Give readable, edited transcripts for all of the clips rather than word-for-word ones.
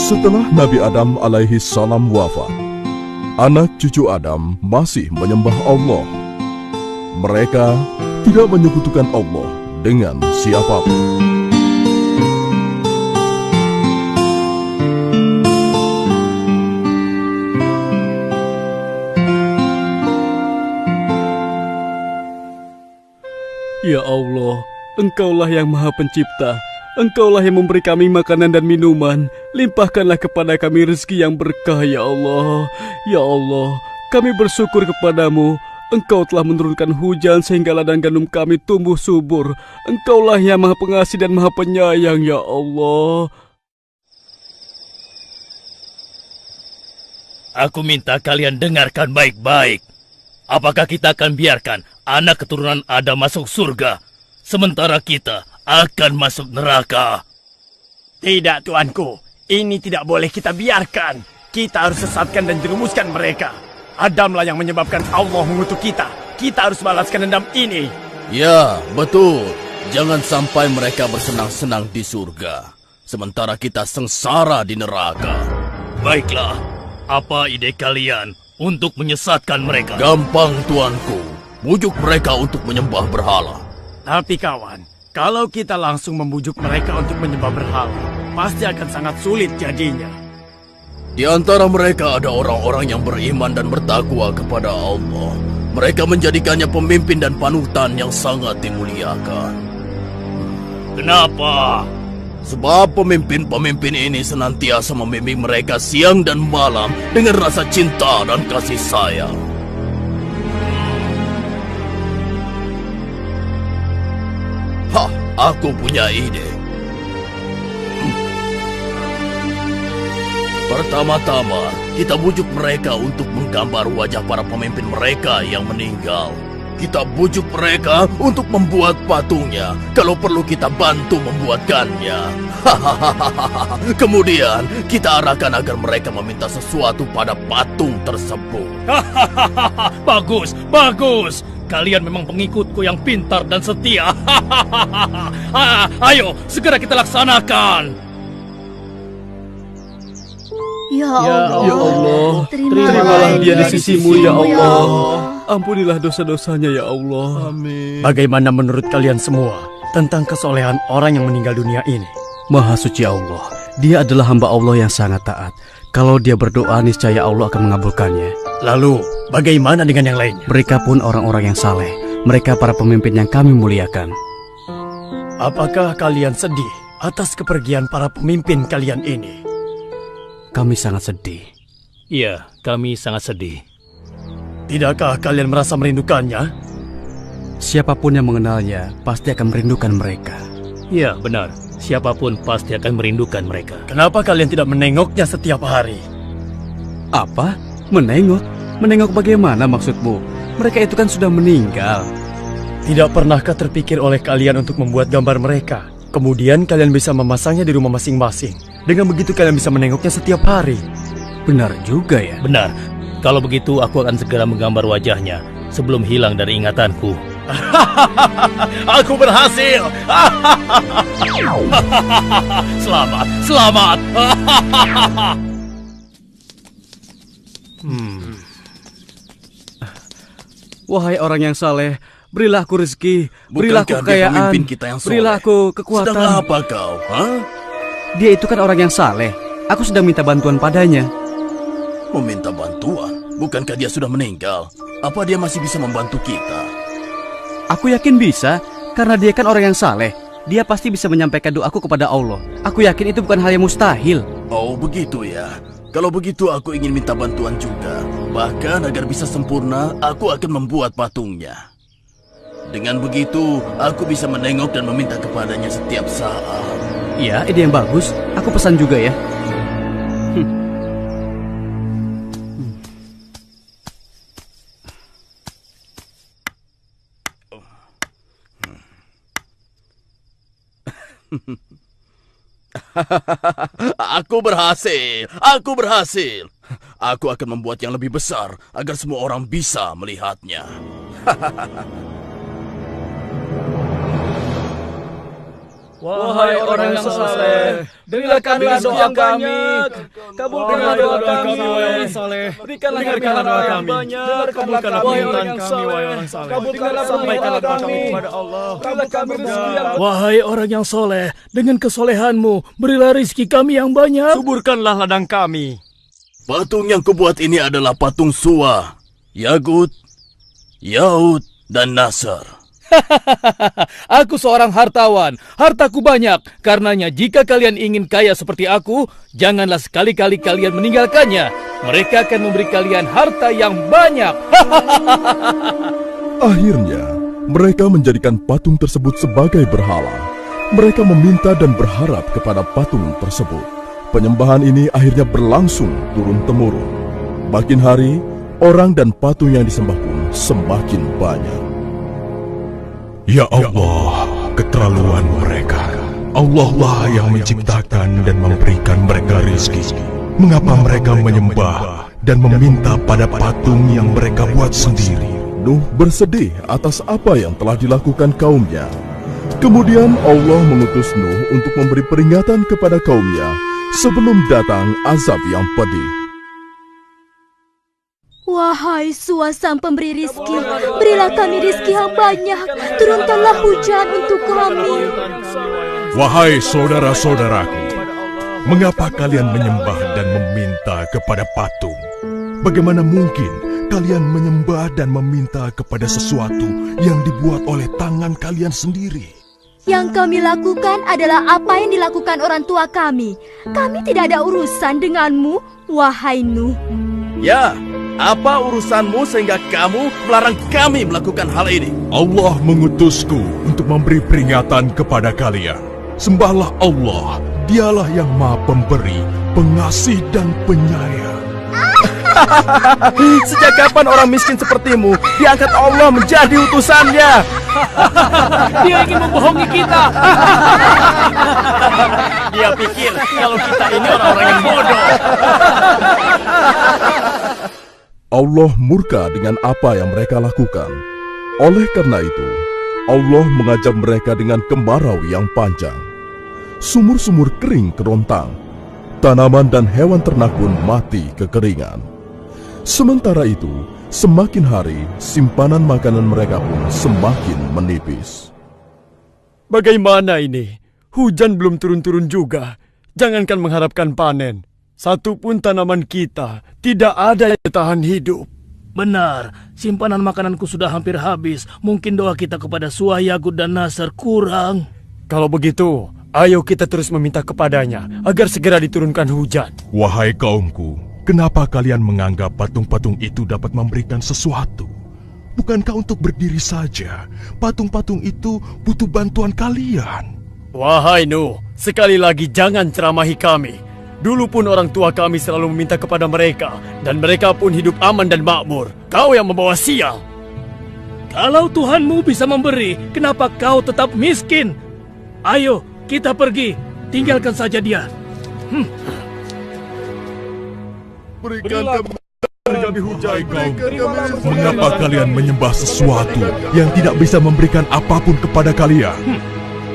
Setelah Nabi Adam alaihi salam wafat, anak cucu Adam masih menyembah Allah. Mereka tidak menyekutukan Allah dengan siapapun. Ya Allah, Engkaulah yang Maha Pencipta. Engkaulah yang memberi kami makanan dan minuman. Limpahkanlah kepada kami rezeki yang berkah, ya Allah. Ya Allah, kami bersyukur kepadamu. Engkau telah menurunkan hujan sehingga ladang gandum kami tumbuh subur. Engkaulah yang Maha Pengasih dan Maha Penyayang, ya Allah. Aku minta kalian dengarkan baik-baik. Apakah kita akan biarkan anak keturunan Adam masuk surga, sementara kita akan masuk neraka? Tidak, tuanku. Ini tidak boleh kita biarkan. Kita harus sesatkan dan jerumuskan mereka. Adamlah yang menyebabkan Allah mengutuk kita. Kita harus balaskan dendam ini. Ya, betul. Jangan sampai mereka bersenang-senang di surga, sementara kita sengsara di neraka. Baiklah, apa ide kalian untuk menyesatkan mereka? Gampang, tuanku. Bujuk mereka untuk menyembah berhala. Tapi kawan, kalau kita langsung membujuk mereka untuk menyembah berhala, pasti akan sangat sulit jadinya. Di antara mereka ada orang-orang yang beriman dan bertakwa kepada Allah. Mereka menjadikannya pemimpin dan panutan yang sangat dimuliakan. Kenapa? Sebab pemimpin-pemimpin ini senantiasa membimbing mereka siang dan malam dengan rasa cinta dan kasih sayang. Hah, aku punya ide. Pertama-tama, kita bujuk mereka untuk menggambar wajah para pemimpin mereka yang meninggal. Kita bujuk mereka untuk membuat patungnya. Kalau perlu kita bantu membuatkannya. Kemudian kita arahkan agar mereka meminta sesuatu pada patung tersebut. Bagus, bagus. Kalian memang pengikutku yang pintar dan setia. Ayo, segera kita laksanakan. Ya Allah, Terimalah dia di sisimu, ya Allah. Ampunilah dosa-dosanya, ya Allah. Amin. Bagaimana menurut kalian semua tentang kesolehan orang yang meninggal dunia ini? Maha suci Allah, dia adalah hamba Allah yang sangat taat. Kalau dia berdoa, niscaya Allah akan mengabulkannya. Lalu, bagaimana dengan yang lainnya? Mereka pun orang-orang yang saleh. Mereka para pemimpin yang kami muliakan. Apakah kalian sedih atas kepergian para pemimpin kalian ini? Kami sangat sedih. Iya, kami sangat sedih. Tidakkah kalian merasa merindukannya? Siapapun yang mengenalnya pasti akan merindukan mereka. Iya, benar. Siapapun pasti akan merindukan mereka. Kenapa kalian tidak menengoknya setiap hari? Apa? Menengok? Menengok bagaimana maksudmu? Mereka itu kan sudah meninggal. Tidak pernahkah terpikir oleh kalian untuk membuat gambar mereka? Kemudian kalian bisa memasangnya di rumah masing-masing. Dengan begitu kalian bisa menengoknya setiap hari. Benar juga ya? Benar. Kalau begitu aku akan segera menggambar wajahnya sebelum hilang dari ingatanku. Aku berhasil. Selamat, selamat. Wahai orang yang saleh, berilah aku rezeki, berilah aku Bukankah dia kekayaan, pemimpin kita yang soleh? berilah aku kekuatan. Sedang apa kau? Hah? Dia itu kan orang yang saleh. Aku sedang minta bantuan padanya. Meminta bantuan? Bukankah dia sudah meninggal? Apa dia masih bisa membantu kita? Aku yakin bisa, karena dia kan orang yang saleh. Dia pasti bisa menyampaikan doaku kepada Allah. Aku yakin itu bukan hal yang mustahil. Oh, begitu ya. Kalau begitu aku ingin minta bantuan juga. Bahkan agar bisa sempurna, aku akan membuat patungnya. Dengan begitu, aku bisa menengok dan meminta kepadanya setiap saat. Iya, ide yang bagus. Aku pesan juga ya. Aku berhasil. Aku berhasil. Aku akan membuat yang lebih besar agar semua orang bisa melihatnya. Wahai orang yang saleh, berilah kami rezeki yang banyak. Kabulkanlah doa kami, wahai orang saleh. Berikanlah doa kami. Dengarkanlah permintaan kami, wahai orang saleh. Kabulkanlah sampaikanlah doa kami kepada Allah. Berilah kami rezeki yang banyak. Wahai orang yang soleh, dengan kesolehanmu, berilah rezeki kami yang banyak. Suburkanlah ladang kami. Patung yang kubuat ini adalah patung Suwa, Yagut, Yaud, dan Nasr. Aku seorang hartawan, hartaku banyak. Karenanya jika kalian ingin kaya seperti aku, janganlah sekali-kali kalian meninggalkannya. Mereka akan memberi kalian harta yang banyak. Akhirnya, mereka menjadikan patung tersebut sebagai berhala. Mereka meminta dan berharap kepada patung tersebut. Penyembahan ini akhirnya berlangsung turun-temurun. Makin hari, orang dan patung yang disembah pun semakin banyak. Ya Allah, keterlaluan mereka. Allah lah yang menciptakan dan memberikan mereka rezeki. Mengapa mereka menyembah dan meminta pada patung yang mereka buat sendiri? Nuh bersedih atas apa yang telah dilakukan kaumnya. Kemudian Allah mengutus Nuh untuk memberi peringatan kepada kaumnya sebelum datang azab yang pedih. Wahai Suwa sang pemberi rizki, berilah kami rizki yang banyak. Turunkanlah hujan untuk kami. Wahai saudara-saudaraku, mengapa kalian menyembah dan meminta kepada patung? Bagaimana mungkin kalian menyembah dan meminta kepada sesuatu yang dibuat oleh tangan kalian sendiri? Yang kami lakukan adalah apa yang dilakukan orang tua kami. Kami tidak ada urusan denganmu, wahai Nuh. Ya, apa urusanmu sehingga kamu melarang kami melakukan hal ini? Allah mengutusku untuk memberi peringatan kepada kalian. Sembahlah Allah, dialah yang maha pemberi, pengasih dan penyayang. Sejak kapan orang miskin sepertimu diangkat Allah menjadi utusannya? Dia ingin membohongi kita. Dia pikir kalau kita ini orang-orang yang bodoh. Allah murka dengan apa yang mereka lakukan. Oleh karena itu, Allah mengajak mereka dengan kemarau yang panjang. Sumur-sumur kering kerontang. Tanaman dan hewan ternak pun mati kekeringan. Sementara itu, semakin hari, simpanan makanan mereka pun semakin menipis. Bagaimana ini? Hujan belum turun-turun juga. Jangankan mengharapkan panen. Satupun tanaman kita tidak ada yang tahan hidup. Benar, simpanan makananku sudah hampir habis. Mungkin doa kita kepada Suwa, Yagut, dan Nasr kurang. Kalau begitu, ayo kita terus meminta kepadanya agar segera diturunkan hujan. Wahai kaumku, kenapa kalian menganggap patung-patung itu dapat memberikan sesuatu? Bukankah untuk berdiri saja, patung-patung itu butuh bantuan kalian? Wahai Nuh, sekali lagi jangan ceramahi kami. Dulu pun orang tua kami selalu meminta kepada mereka, dan mereka pun hidup aman dan makmur. Kau yang membawa sial. Kalau Tuhanmu bisa memberi, kenapa kau tetap miskin? Ayo, kita pergi. Tinggalkan saja dia. Berikan kami hujan. Mengapa kalian menyembah sesuatu yang tidak bisa memberikan apapun kepada kalian?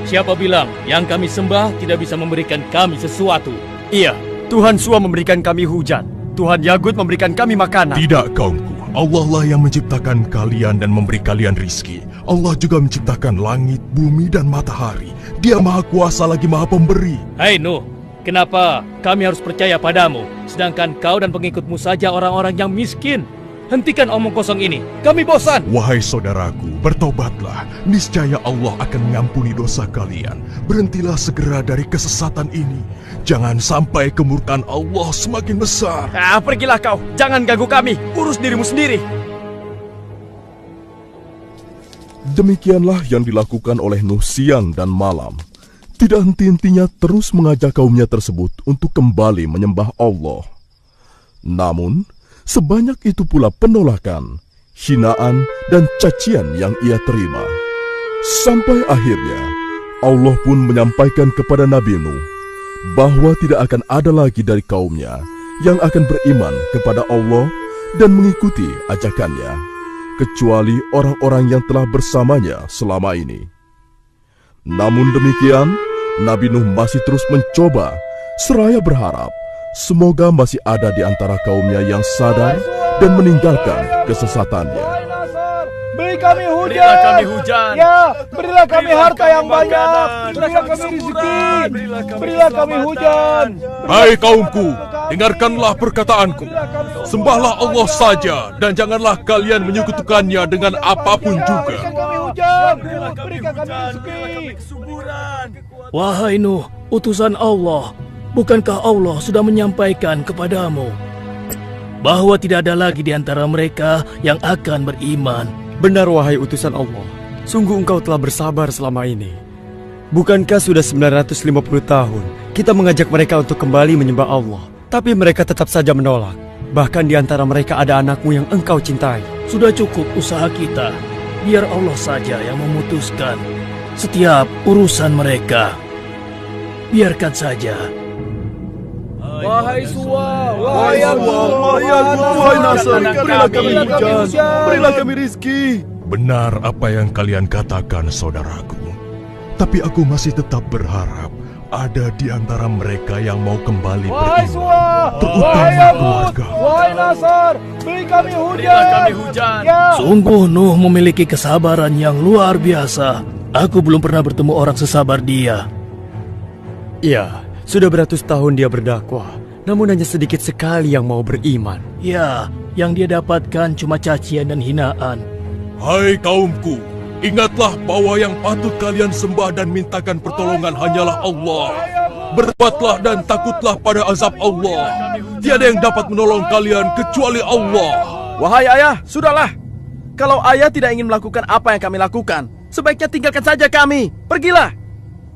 Siapa bilang yang kami sembah tidak bisa memberikan kami sesuatu? Iya, Tuhan Suwa memberikan kami hujan. Tuhan Yagut memberikan kami makanan. Tidak, kaumku. Allah lah yang menciptakan kalian dan memberi kalian rizki. Allah juga menciptakan langit, bumi, dan matahari. Dia maha kuasa lagi maha pemberi. Hai Nuh, kenapa kami harus percaya padamu, sedangkan kau dan pengikutmu saja orang-orang yang miskin? Hentikan omong kosong ini, kami bosan. Wahai saudaraku, bertobatlah. Niscaya Allah akan mengampuni dosa kalian. Berhentilah segera dari kesesatan ini. Jangan sampai kemurkaan Allah semakin besar. Pergilah kau, jangan ganggu kami. Urus dirimu sendiri. Demikianlah yang dilakukan oleh Nuh siang dan malam. Tidak henti-hentinya terus mengajak kaumnya tersebut untuk kembali menyembah Allah. Namun, sebanyak itu pula penolakan, hinaan, dan cacian yang ia terima. Sampai akhirnya, Allah pun menyampaikan kepada Nabi Nuh bahwa tidak akan ada lagi dari kaumnya yang akan beriman kepada Allah dan mengikuti ajakannya, kecuali orang-orang yang telah bersamanya selama ini. Namun demikian, Nabi Nuh masih terus mencoba, seraya berharap semoga masih ada di antara kaumnya yang sadar dan meninggalkan kesesatannya. Beri kami hujan. Berilah kami hujan. Ya, berilah kami harta yang makanan. banyak. Berilah kami rezeki. Berilah kami hujan. Hai kaumku, dengarkanlah perkataanku. Sembahlah Allah saja dan janganlah kalian menyekutukannya dengan apapun juga. Berikan kami hujan. Berikan kami rezeki. Wahai Nuh, utusan Allah, bukankah Allah sudah menyampaikan kepadamu bahwa tidak ada lagi di antara mereka yang akan beriman? Benar wahai utusan Allah, sungguh engkau telah bersabar selama ini. Bukankah sudah 950 tahun kita mengajak mereka untuk kembali menyembah Allah, tapi mereka tetap saja menolak. Bahkan di antara mereka ada anakmu yang engkau cintai. Sudah cukup usaha kita, biar Allah saja yang memutuskan setiap urusan mereka. Biarkan saja. Wahai Suwa, Wahai Nasr, berilah kami hujan, berilah kami rizki. Benar apa yang kalian katakan, saudaraku. Tapi aku masih tetap berharap ada di antara mereka yang mau kembali Wahai beriman, Suwa, terutama keluarga. wahai Nasr, beri kami hujan. Berilah kami hujan. Ya. Sungguh Nuh memiliki kesabaran yang luar biasa. Aku belum pernah bertemu orang sesabar dia. Iya, sudah beratus tahun dia berdakwah, namun hanya sedikit sekali yang mau beriman. Ya, yang dia dapatkan cuma cacian dan hinaan. Hai kaumku, ingatlah bahwa yang patut kalian sembah dan mintakan pertolongan hanyalah Allah. Berbuatlah dan takutlah pada azab Allah. Tiada yang dapat menolong kalian kecuali Allah. Wahai ayah, sudahlah. Kalau ayah tidak ingin melakukan apa yang kami lakukan, sebaiknya tinggalkan saja kami. Pergilah.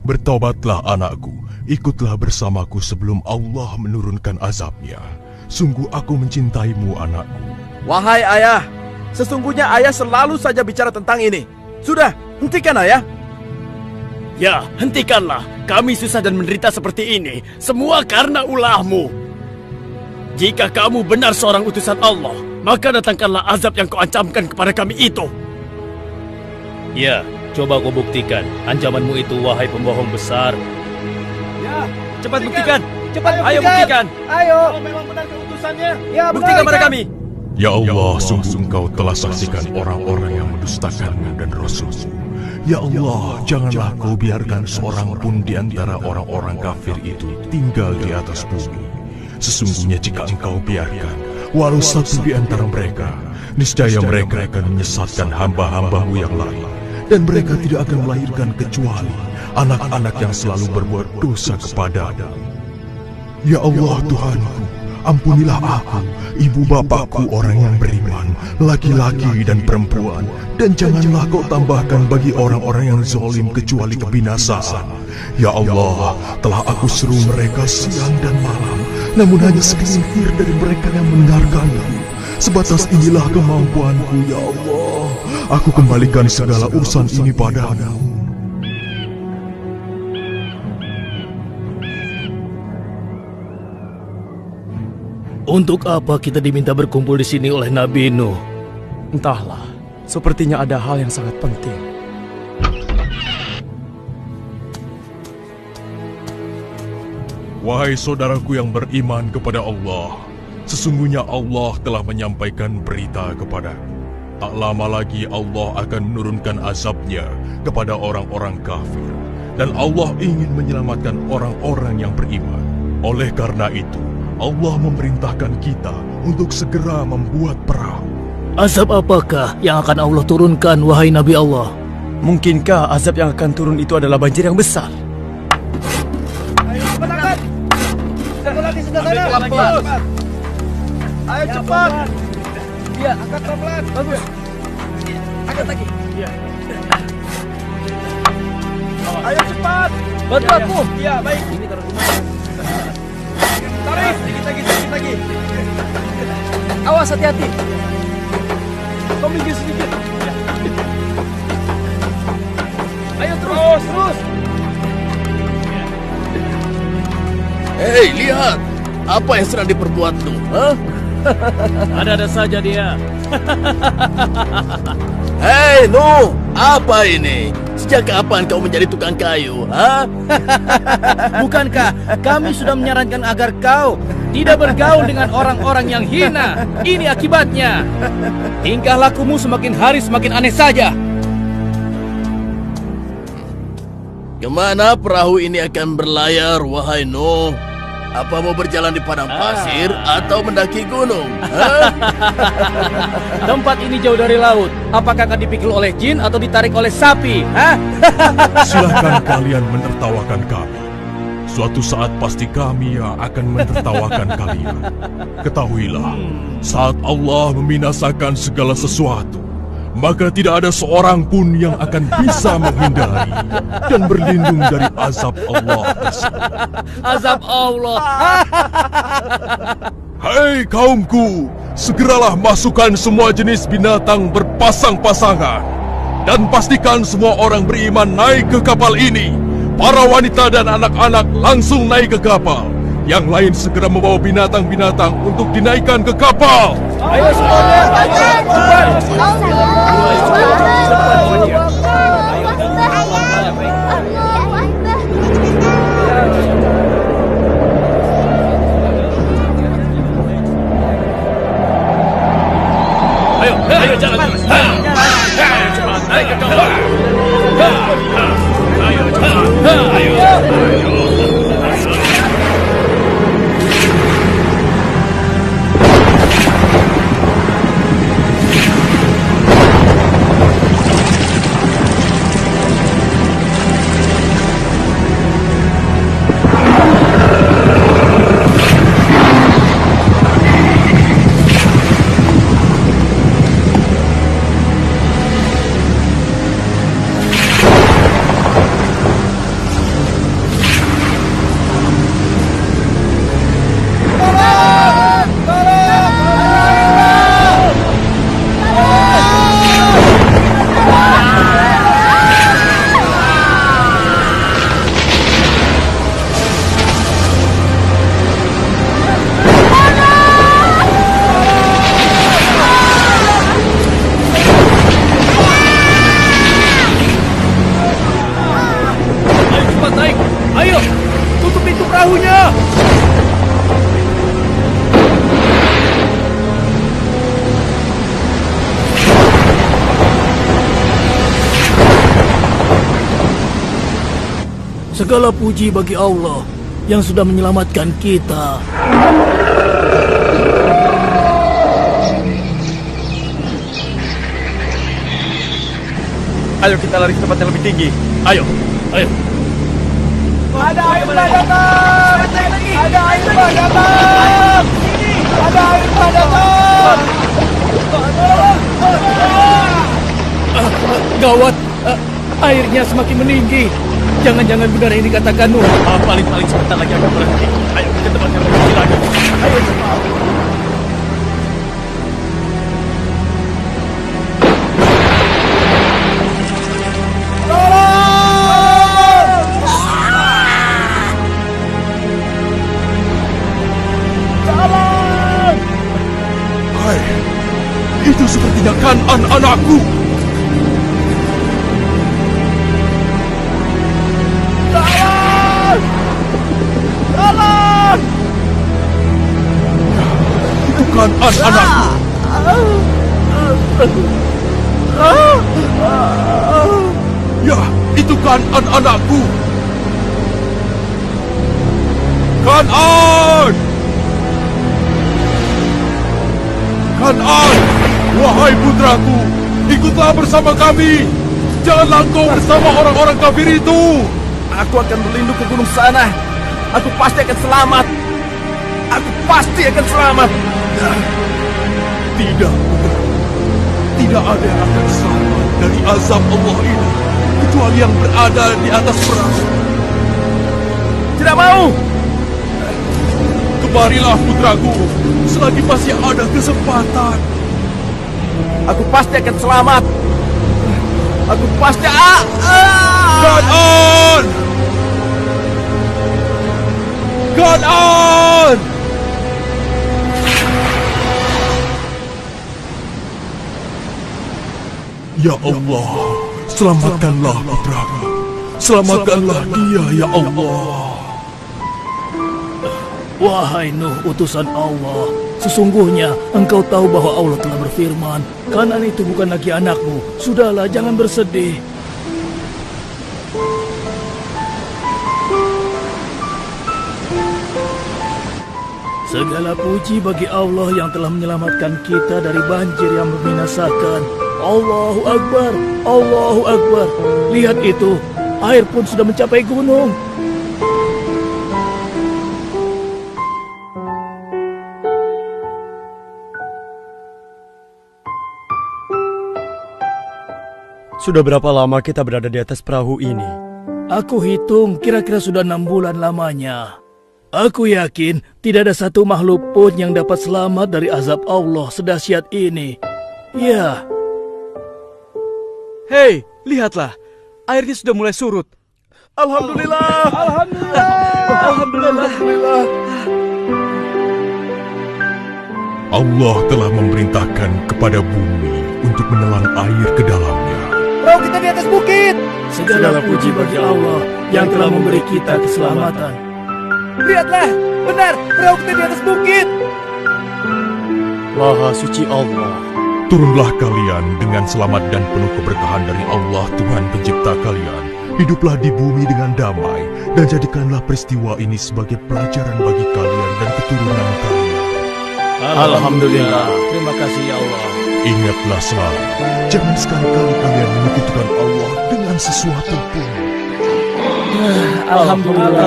Bertobatlah anakku, ikutlah bersamaku sebelum Allah menurunkan azabnya. Sungguh aku mencintaimu anakku. Wahai ayah, sesungguhnya ayah selalu saja bicara tentang ini. Sudah, hentikan ayah. Ya, hentikanlah. Kami susah dan menderita seperti ini, semua karena ulahmu. Jika kamu benar seorang utusan Allah, maka datangkanlah azab yang kau ancamkan kepada kami itu. Ya, coba kau buktikan ancamanmu itu, wahai pembohong besar. Ya, Cepat buktikan. cepat Ayo buktikan. Ayo. Kalau memang benar keutusannya, Ya, Buktikan pada kami. Ya Allah, sungguh engkau telah saksikan orang-orang yang mendustakanmu dan Rasul-Mu. Ya Allah, janganlah kau biarkan seorang pun di antara orang-orang kafir itu tinggal di atas bumi. Sesungguhnya jika engkau biarkan, walau satu di antara mereka, niscaya mereka akan menyesatkan hamba-hambamu yang lain. Dan mereka tidak akan melahirkan kecuali anak-anak yang selalu berbuat dosa kepadamu. Ya Allah Tuhanku, ampunilah aku, ibu bapakku orang yang beriman, laki-laki dan perempuan, dan janganlah kau tambahkan bagi orang-orang yang zalim kecuali kebinasaan. Ya Allah, telah aku seru mereka siang dan malam, namun hanya segelintir dari mereka yang mendengarkanku. Sebatas inilah kemampuanku, ya Allah. Aku kembalikan segala urusan ini padamu. Untuk apa kita diminta berkumpul di sini oleh Nabi Nuh? Entahlah, sepertinya ada hal yang sangat penting. Wahai saudaraku yang beriman kepada Allah, sesungguhnya Allah telah menyampaikan berita kepadaku. Tak lama lagi Allah akan menurunkan azabnya kepada orang-orang kafir. Dan Allah ingin menyelamatkan orang-orang yang beriman. Oleh karena itu, Allah memerintahkan kita untuk segera membuat perahu. Azab apakah yang akan Allah turunkan, wahai Nabi Allah? Mungkinkah azab yang akan turun itu adalah banjir yang besar? Ayo cepat angkat. Satu lagi sudah sana. pelan-pelan. Ayo cepat. Iya, angkat pelan-pelan. Bagus. Angkat lagi. Iya. Ayo cepat. Bantu aku. Iya, baik. Ini taruh di mana? Tarik, sedikit lagi. Awas, hati-hati. Kau minggir sedikit. Ayo terus. Hei, lihat. Apa yang sedang diperbuat Nuh? Hah? Ada-ada saja dia. Hei Nuh, apa ini? Sejak kapan kau menjadi tukang kayu? Ha? Bukankah kami sudah menyarankan agar kau tidak bergaul dengan orang-orang yang hina? Ini akibatnya. Tingkah lakumu semakin hari semakin aneh saja. Kemana perahu ini akan berlayar, wahai Nuh? Apa mau berjalan di padang pasir atau mendaki gunung? Ha? Tempat ini jauh dari laut. Apakah akan dipikul oleh jin atau ditarik oleh sapi? Hah? Silahkan kalian menertawakan kami. Suatu saat pasti kami yang akan menertawakan kalian. Ketahuilah, saat Allah membinasakan segala sesuatu, maka tidak ada seorang pun yang akan bisa menghindari dan berlindung dari azab Allah tersebut. Azab Allah. Hei kaumku, segeralah masukkan semua jenis binatang berpasang-pasangan dan pastikan semua orang beriman naik ke kapal ini. Para wanita dan anak-anak langsung naik ke kapal. Yang lain segera membawa binatang-binatang untuk dinaikkan ke kapal. Ayo semuanya, Ayo jalan. Ayo cepat, naik ke kapal. Ayo cepat. Ayo. Segala puji bagi Allah yang sudah menyelamatkan kita. Ayo kita lari ke tempat yang lebih tinggi. Ayo. Ada air bah datang! Ada air bah datang! Ada air bah datang! Gawat, airnya semakin meninggi. Jangan-jangan benar yang dikatakan Nuh. Paling sebentar lagi akan berhenti. Ayo ke tempat yang lebih tinggi lagi. Ayo cepat. Itu sepertinya Kan'an anakku. Tolong! Itu Kan'an anakku. Ya, itu Kan'an anakku. Kan'an! Kan'an! Wahai putraku, ikutlah bersama kami. Janganlah kau bersama orang-orang kafir itu. Aku akan berlindung ke gunung sana. Aku pasti akan selamat. Aku pasti akan selamat. Tidak, tidak ada yang akan selamat dari azab Allah ini kecuali yang berada di atas perahu. Tidak mau. Kemarilah putraku, selagi masih ada kesempatan. Aku pasti akan selamat. Aku pasti Kan'an! Kan'an! Ya Allah, selamatkanlah putraku. Selamatkanlah dia, ya Allah. Wahai Nuh, utusan Allah, sesungguhnya engkau tahu bahwa Allah telah berfirman, Kan'an itu bukan lagi anakmu. Sudahlah, jangan bersedih. Segala puji bagi Allah yang telah menyelamatkan kita dari banjir yang membinasakan. Allahu Akbar, Allahu Akbar. Lihat itu, air pun sudah mencapai gunung. Sudah berapa lama kita berada di atas perahu ini? Aku hitung kira-kira sudah 6 bulan lamanya. Aku yakin tidak ada satu makhluk pun yang dapat selamat dari azab Allah sedahsyat ini. Ya. Hei, lihatlah. Airnya sudah mulai surut. Alhamdulillah. Alhamdulillah. Alhamdulillah. Allah telah memerintahkan kepada bumi untuk menelan air ke dalamnya. Perahu kita di atas bukit. Segala puji bagi Allah yang telah memberi kita keselamatan. Lihatlah, benar, perahu kita di atas bukit. Maha suci Allah. Turunlah kalian dengan selamat dan penuh keberkahan dari Allah Tuhan pencipta kalian. Hiduplah di bumi dengan damai dan jadikanlah peristiwa ini sebagai pelajaran bagi kalian dan keturunan kalian. Alhamdulillah. Terima kasih ya Allah. Ingatlah selalu, jangan sekali-kali kalian menyekutukan Allah dengan sesuatu pun. Alhamdulillah.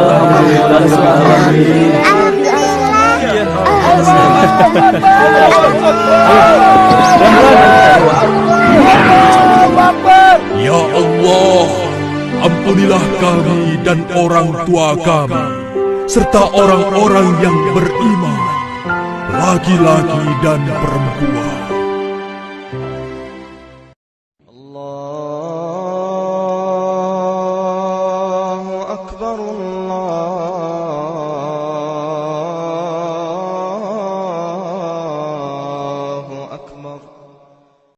Ya Allah, ampunilah kami dan orang tua kami, serta orang-orang yang beriman, laki-laki dan perempuan. Allahu Akbar, Allah